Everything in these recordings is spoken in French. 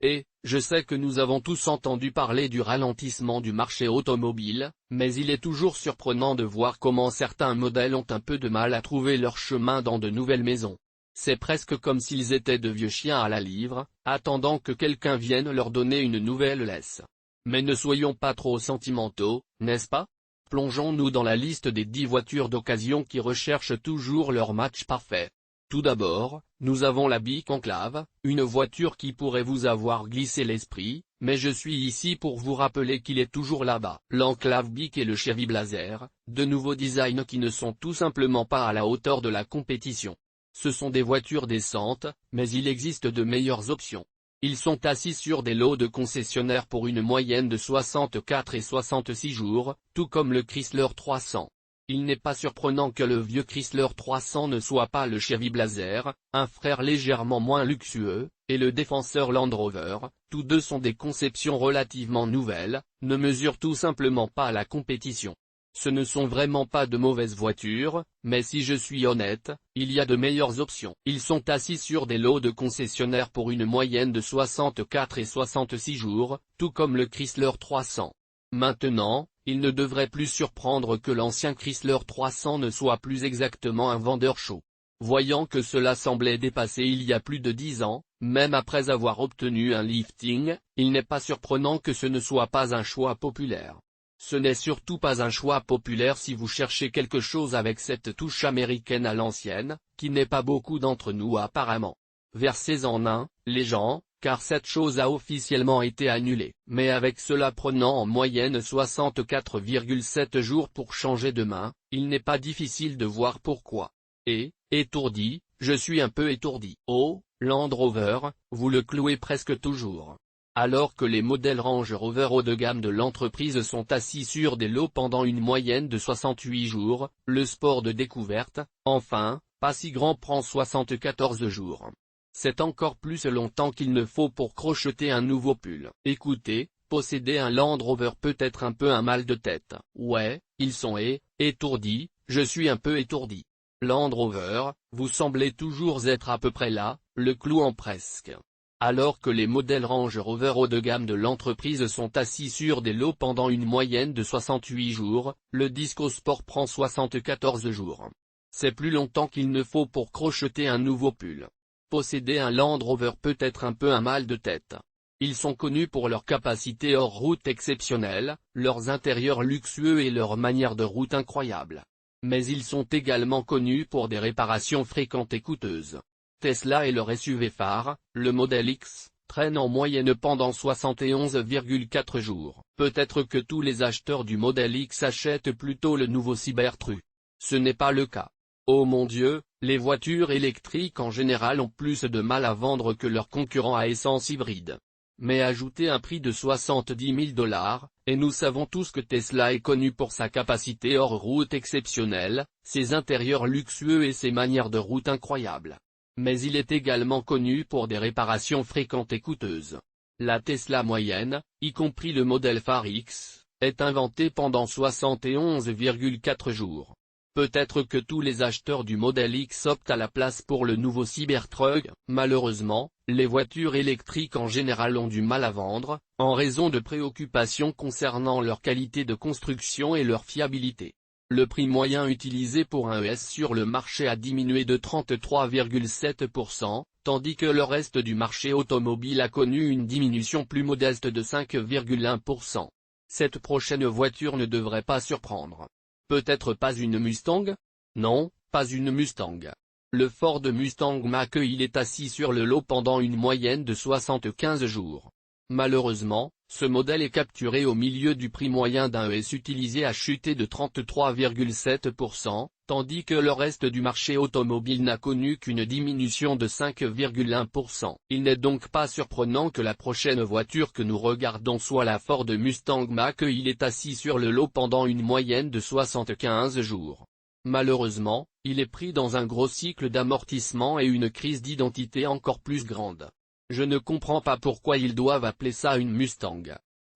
Et, je sais que nous avons tous entendu parler du ralentissement du marché automobile, mais il est toujours surprenant de voir comment certains modèles ont un peu de mal à trouver leur chemin dans de nouvelles maisons. C'est presque comme s'ils étaient de vieux chiens à la livre, attendant que quelqu'un vienne leur donner une nouvelle laisse. Mais ne soyons pas trop sentimentaux, n'est-ce pas? Plongeons-nous dans la liste des 10 voitures d'occasion qui recherchent toujours leur match parfait. Tout d'abord, nous avons la Bic Enclave, une voiture qui pourrait vous avoir glissé l'esprit, mais je suis ici pour vous rappeler qu'il est toujours là-bas. L'Enclave Bic et le Chevy Blazer, de nouveaux designs qui ne sont tout simplement pas à la hauteur de la compétition. Ce sont des voitures décentes, mais il existe de meilleures options. Ils sont assis sur des lots de concessionnaires pour une moyenne de 64 et 66 jours, tout comme le Chrysler 300. Il n'est pas surprenant que le vieux Chrysler 300 ne soit pas le Chevy Blazer, un frère légèrement moins luxueux, et le défenseur Land Rover, tous deux sont des conceptions relativement nouvelles, ne mesurent tout simplement pas la compétition. Ce ne sont vraiment pas de mauvaises voitures, mais si je suis honnête, il y a de meilleures options. Ils sont assis sur des lots de concessionnaires pour une moyenne de 64 et 66 jours, tout comme le Chrysler 300. Maintenant, il ne devrait plus surprendre que l'ancien Chrysler 300 ne soit plus exactement un vendeur chaud. Voyant que cela semblait dépassé il y a plus de 10 ans, même après avoir obtenu un lifting, il n'est pas surprenant que ce ne soit pas un choix populaire. Ce n'est surtout pas un choix populaire si vous cherchez quelque chose avec cette touche américaine à l'ancienne, qui n'est pas beaucoup d'entre nous apparemment. Versez-en un, les gens, car cette chose a officiellement été annulée. Mais avec cela prenant en moyenne 64,7 jours pour changer de main, il n'est pas difficile de voir pourquoi. Et, étourdi, je suis un peu étourdi. Oh, Land Rover, vous le clouez presque toujours. Alors que les modèles Range Rover haut de gamme de l'entreprise sont assis sur des lots pendant une moyenne de 68 jours, le sport de découverte, enfin, pas si grand prend 74 jours. C'est encore plus longtemps qu'il ne faut pour crocheter un nouveau pull. Écoutez, posséder un Land Rover peut être un peu un mal de tête. Ouais, ils sont étourdis, je suis un peu étourdi. Land Rover, vous semblez toujours être à peu près là, le clou en presque. Alors que les modèles Range Rover haut de gamme de l'entreprise sont assis sur des lots pendant une moyenne de 68 jours, le Disco Sport prend 74 jours. C'est plus longtemps qu'il ne faut pour crocheter un nouveau pull. Posséder un Land Rover peut être un peu un mal de tête. Ils sont connus pour leur capacité hors route exceptionnelle, leurs intérieurs luxueux et leur manière de route incroyable. Mais ils sont également connus pour des réparations fréquentes et coûteuses. Tesla et leur SUV phare, le Model X, traînent en moyenne pendant 71,4 jours. Peut-être que tous les acheteurs du Model X achètent plutôt le nouveau Cybertruck. Ce n'est pas le cas. Oh mon Dieu, les voitures électriques en général ont plus de mal à vendre que leurs concurrents à essence hybride. Mais ajoutez un prix de 70 000 $, et nous savons tous que Tesla est connu pour sa capacité hors route exceptionnelle, ses intérieurs luxueux et ses manières de route incroyables. Mais il est également connu pour des réparations fréquentes et coûteuses. La Tesla moyenne, y compris le modèle phare X, est inventée pendant 71,4 jours. Peut-être que tous les acheteurs du Model X optent à la place pour le nouveau Cybertruck. Malheureusement, les voitures électriques en général ont du mal à vendre, en raison de préoccupations concernant leur qualité de construction et leur fiabilité. Le prix moyen utilisé pour un ES sur le marché a diminué de 33,7%, tandis que le reste du marché automobile a connu une diminution plus modeste de 5,1%. Cette prochaine voiture ne devrait pas surprendre. Peut-être pas une Mustang? Non, pas une Mustang. Le Ford Mustang Mach-E il est assis sur le lot pendant une moyenne de 75 jours. Malheureusement, ce modèle est capturé au milieu du prix moyen d'un ES utilisé a chuté de 33,7%, tandis que le reste du marché automobile n'a connu qu'une diminution de 5,1%. Il n'est donc pas surprenant que la prochaine voiture que nous regardons soit la Ford Mustang Mach-E il est assis sur le lot pendant une moyenne de 75 jours. Malheureusement, il est pris dans un gros cycle d'amortissement et une crise d'identité encore plus grande. Je ne comprends pas pourquoi ils doivent appeler ça une Mustang.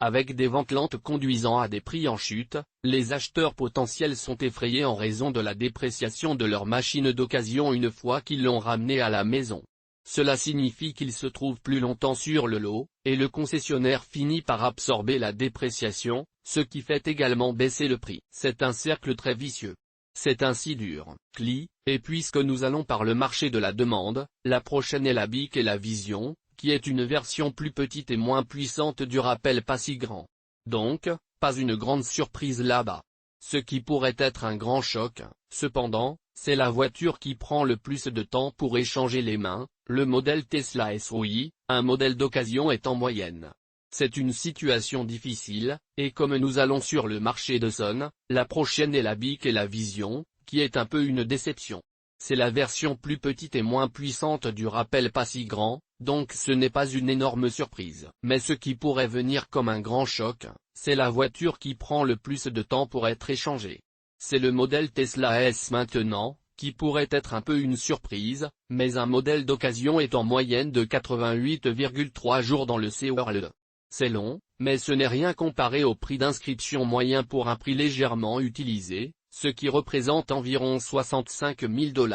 Avec des ventes lentes conduisant à des prix en chute, les acheteurs potentiels sont effrayés en raison de la dépréciation de leur machine d'occasion une fois qu'ils l'ont ramenée à la maison. Cela signifie qu'il se trouve plus longtemps sur le lot, et le concessionnaire finit par absorber la dépréciation, ce qui fait également baisser le prix. C'est un cercle très vicieux. C'est ainsi dur. Et puisque nous allons par le marché de la demande, la prochaine est la BIC et la Vision, qui est une version plus petite et moins puissante du rappel pas si grand. Donc, pas une grande surprise là-bas. Ce qui pourrait être un grand choc, cependant, c'est la voiture qui prend le plus de temps pour échanger les mains, le modèle Tesla SOI, un modèle d'occasion est en moyenne. C'est une situation difficile, et comme nous allons sur le marché de Son, la prochaine est la BIC et la Vision, qui est un peu une déception. C'est la version plus petite et moins puissante du rappel pas si grand, donc ce n'est pas une énorme surprise. Mais ce qui pourrait venir comme un grand choc, c'est la voiture qui prend le plus de temps pour être échangée. C'est le modèle Tesla S maintenant, qui pourrait être un peu une surprise, mais un modèle d'occasion est en moyenne de 88,3 jours dans le C-World. C'est long, mais ce n'est rien comparé au prix d'inscription moyen pour un prix légèrement utilisé, ce qui représente environ 65 000 $.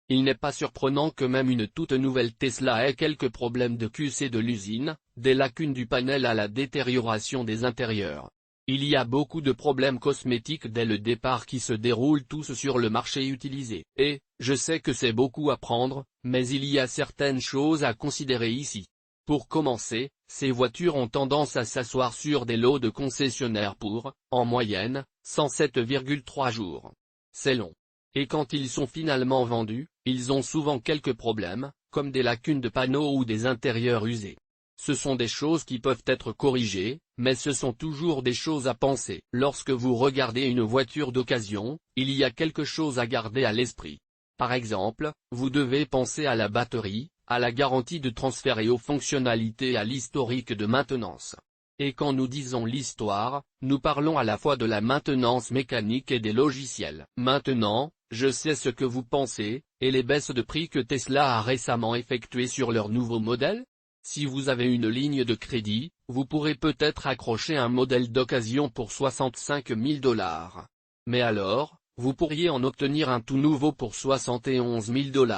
Il n'est pas surprenant que même une toute nouvelle Tesla ait quelques problèmes de QC de l'usine, des lacunes du panel à la détérioration des intérieurs. Il y a beaucoup de problèmes cosmétiques dès le départ qui se déroulent tous sur le marché utilisé. Et, je sais que c'est beaucoup à prendre, mais il y a certaines choses à considérer ici. Pour commencer, ces voitures ont tendance à s'asseoir sur des lots de concessionnaires pour, en moyenne, 107,3 jours. C'est long. Et quand ils sont finalement vendus, ils ont souvent quelques problèmes, comme des lacunes de panneaux ou des intérieurs usés. Ce sont des choses qui peuvent être corrigées, mais ce sont toujours des choses à penser. Lorsque vous regardez une voiture d'occasion, il y a quelque chose à garder à l'esprit. Par exemple, vous devez penser à la batterie, à la garantie de transfert et aux fonctionnalités et à l'historique de maintenance. Et quand nous disons l'histoire, nous parlons à la fois de la maintenance mécanique et des logiciels. Maintenant, je sais ce que vous pensez, et les baisses de prix que Tesla a récemment effectuées sur leur nouveau modèle? Si vous avez une ligne de crédit, vous pourrez peut-être accrocher un modèle d'occasion pour 65 000 $. Mais alors, vous pourriez en obtenir un tout nouveau pour 71 000 $.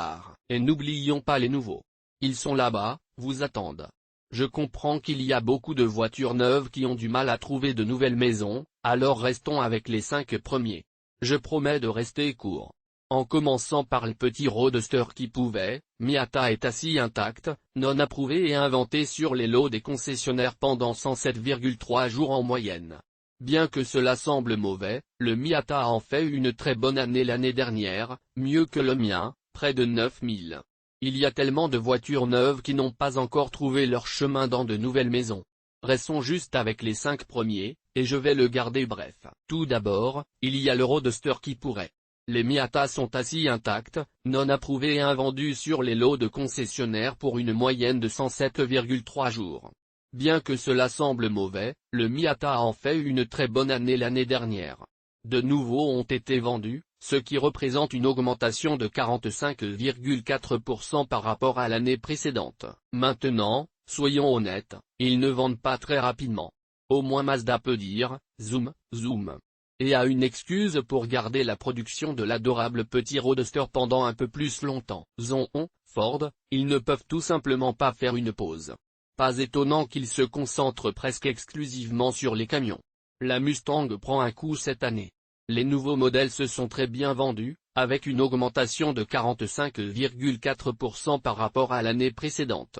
Et n'oublions pas les nouveaux. Ils sont là-bas, vous attendent. Je comprends qu'il y a beaucoup de voitures neuves qui ont du mal à trouver de nouvelles maisons, alors restons avec les 5 premiers. Je promets de rester court. En commençant par le petit Roadster qui pouvait, Miata est assis intact, non approuvé et inventé sur les lots des concessionnaires pendant 107,3 jours en moyenne. Bien que cela semble mauvais, le Miata a en fait une très bonne année l'année dernière, mieux que le mien, près de 9000. Il y a tellement de voitures neuves qui n'ont pas encore trouvé leur chemin dans de nouvelles maisons. Restons juste avec les 5 premiers, et je vais le garder bref. Tout d'abord, il y a le Roadster qui pourrait. Les Miata sont assis intacts, non approuvés et invendus sur les lots de concessionnaires pour une moyenne de 107,3 jours. Bien que cela semble mauvais, le Miata a en fait une très bonne année l'année dernière. De nouveaux ont été vendus, ce qui représente une augmentation de 45,4% par rapport à l'année précédente. Maintenant, soyons honnêtes, ils ne vendent pas très rapidement. Au moins Mazda peut dire, zoom, zoom. Et a une excuse pour garder la production de l'adorable petit Roadster pendant un peu plus longtemps. Ford, ils ne peuvent tout simplement pas faire une pause. Pas étonnant qu'ils se concentrent presque exclusivement sur les camions. La Mustang prend un coup cette année. Les nouveaux modèles se sont très bien vendus, avec une augmentation de 45,4% par rapport à l'année précédente.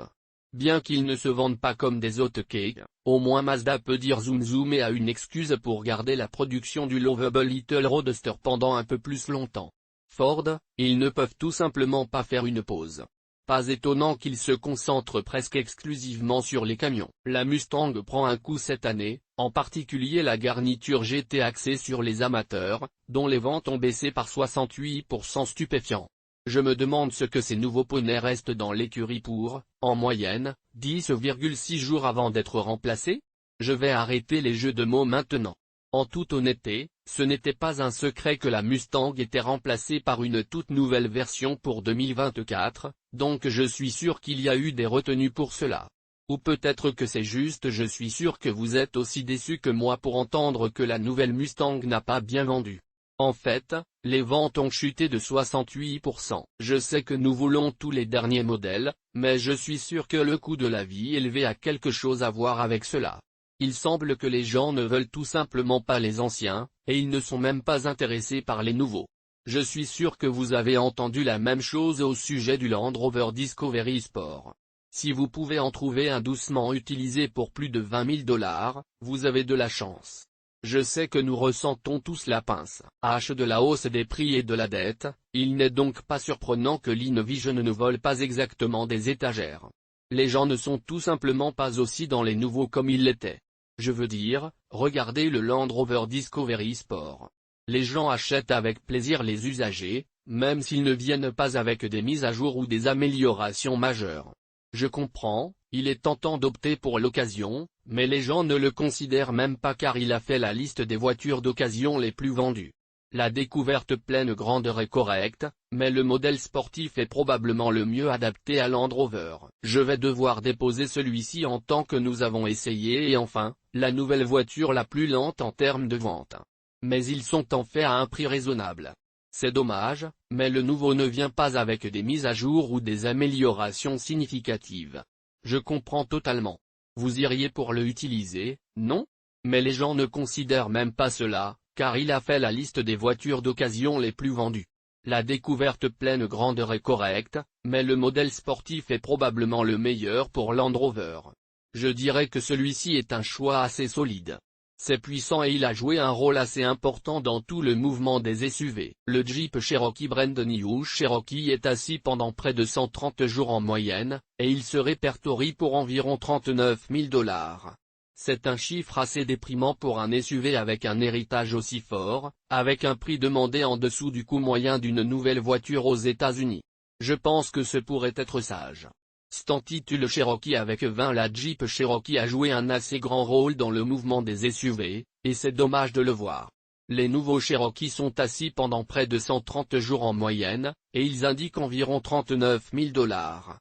Bien qu'ils ne se vendent pas comme des hot cakes, au moins Mazda peut dire zoom zoom et a une excuse pour garder la production du lovable Little Roadster pendant un peu plus longtemps. Ford, ils ne peuvent tout simplement pas faire une pause. Pas étonnant qu'ils se concentrent presque exclusivement sur les camions. La Mustang prend un coup cette année, en particulier la garniture GT axée sur les amateurs, dont les ventes ont baissé par 68% stupéfiant. Je me demande ce que ces nouveaux poneys restent dans l'écurie pour, en moyenne, 10,6 jours avant d'être remplacés? Je vais arrêter les jeux de mots maintenant. En toute honnêteté, ce n'était pas un secret que la Mustang était remplacée par une toute nouvelle version pour 2024, donc je suis sûr qu'il y a eu des retenues pour cela. Ou peut-être que c'est juste je suis sûr que vous êtes aussi déçus que moi pour entendre que la nouvelle Mustang n'a pas bien vendu. En fait, les ventes ont chuté de 68%. Je sais que nous voulons tous les derniers modèles, mais je suis sûr que le coût de la vie élevé a quelque chose à voir avec cela. Il semble que les gens ne veulent tout simplement pas les anciens, et ils ne sont même pas intéressés par les nouveaux. Je suis sûr que vous avez entendu la même chose au sujet du Land Rover Discovery Sport. Si vous pouvez en trouver un doucement utilisé pour plus de 20 000 $, vous avez de la chance. Je sais que nous ressentons tous la pince de la hausse des prix et de la dette, il n'est donc pas surprenant que l'Innovision ne vole pas exactement des étagères. Les gens ne sont tout simplement pas aussi dans les nouveaux comme ils l'étaient. Je veux dire, regardez le Land Rover Discovery Sport. Les gens achètent avec plaisir les usagers, même s'ils ne viennent pas avec des mises à jour ou des améliorations majeures. Je comprends, il est tentant d'opter pour l'occasion, mais les gens ne le considèrent même pas car il a fait la liste des voitures d'occasion les plus vendues. La découverte pleine grandeur est correcte, mais le modèle sportif est probablement le mieux adapté à Land Rover. Je vais devoir déposer celui-ci en tant que nous avons essayé et enfin, la nouvelle voiture la plus lente en termes de vente. Mais ils sont en fait à un prix raisonnable. C'est dommage, mais le nouveau ne vient pas avec des mises à jour ou des améliorations significatives. Je comprends totalement. Vous iriez pour le utiliser, non? Mais les gens ne considèrent même pas cela, car il a fait la liste des voitures d'occasion les plus vendues. La découverte pleine grandeur est correcte, mais le modèle sportif est probablement le meilleur pour Land Rover. Je dirais que celui-ci est un choix assez solide. C'est puissant et il a joué un rôle assez important dans tout le mouvement des SUV. Le Jeep Cherokee Brand New Cherokee est assis pendant près de 130 jours en moyenne, et il se répertorie pour environ 39 000 $. C'est un chiffre assez déprimant pour un SUV avec un héritage aussi fort, avec un prix demandé en dessous du coût moyen d'une nouvelle voiture aux États-Unis. Je pense que ce pourrait être sage. S'intitule Cherokee avec 20. La Jeep Cherokee a joué un assez grand rôle dans le mouvement des SUV, et c'est dommage de le voir. Les nouveaux Cherokee sont assis pendant près de 130 jours en moyenne, et ils indiquent environ 39 000 $.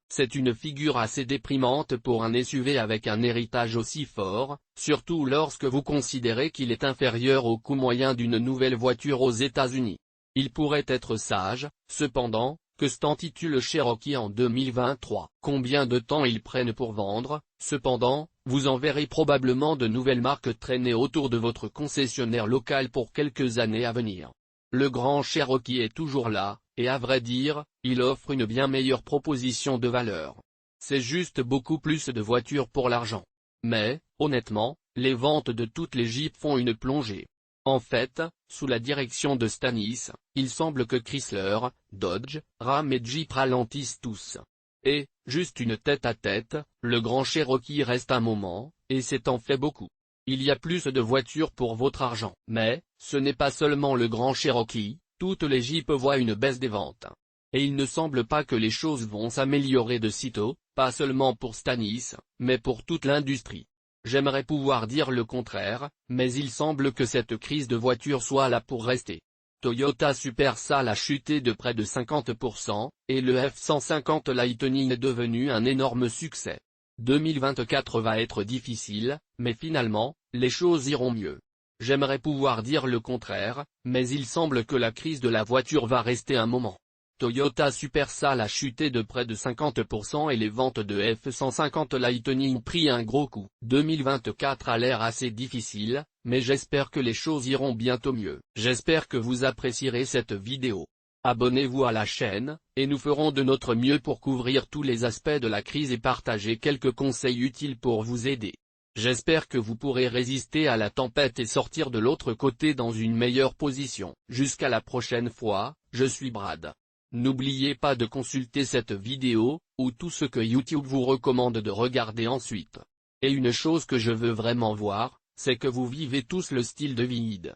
C'est une figure assez déprimante pour un SUV avec un héritage aussi fort, surtout lorsque vous considérez qu'il est inférieur au coût moyen d'une nouvelle voiture aux États-Unis. Il pourrait être sage, cependant, que s'intitule Cherokee en 2023. Combien de temps ils prennent pour vendre? Cependant, vous en verrez probablement de nouvelles marques traîner autour de votre concessionnaire local pour quelques années à venir. Le grand Cherokee est toujours là, et à vrai dire, il offre une bien meilleure proposition de valeur. C'est juste beaucoup plus de voitures pour l'argent. Mais, honnêtement, les ventes de toutes les Jeeps font une plongée. En fait, sous la direction de Stannis, il semble que Chrysler, Dodge, Ram et Jeep ralentissent tous. Et, juste une tête-à-tête, le grand Cherokee reste un moment, et c'est en fait beaucoup. Il y a plus de voitures pour votre argent. Mais, ce n'est pas seulement le grand Cherokee, toutes les Jeeps voient une baisse des ventes. Et il ne semble pas que les choses vont s'améliorer de sitôt, pas seulement pour Stannis, mais pour toute l'industrie. J'aimerais pouvoir dire le contraire, mais il semble que cette crise de voitures soit là pour rester. Toyota Super Sal a chuté de près de 50%, et le F-150 Lightning est devenu un énorme succès. 2024 va être difficile, mais finalement, les choses iront mieux. J'aimerais pouvoir dire le contraire, mais il semble que la crise de la voiture va rester un moment. Toyota Super Sal a chuté de près de 50% et les ventes de F-150 Lightning pris un gros coup. 2024 a l'air assez difficile, mais j'espère que les choses iront bientôt mieux. J'espère que vous apprécierez cette vidéo. Abonnez-vous à la chaîne, et nous ferons de notre mieux pour couvrir tous les aspects de la crise et partager quelques conseils utiles pour vous aider. J'espère que vous pourrez résister à la tempête et sortir de l'autre côté dans une meilleure position. Jusqu'à la prochaine fois, je suis Brad. N'oubliez pas de consulter cette vidéo, ou tout ce que YouTube vous recommande de regarder ensuite. Et une chose que je veux vraiment voir, c'est que vous vivez tous le style de vie id.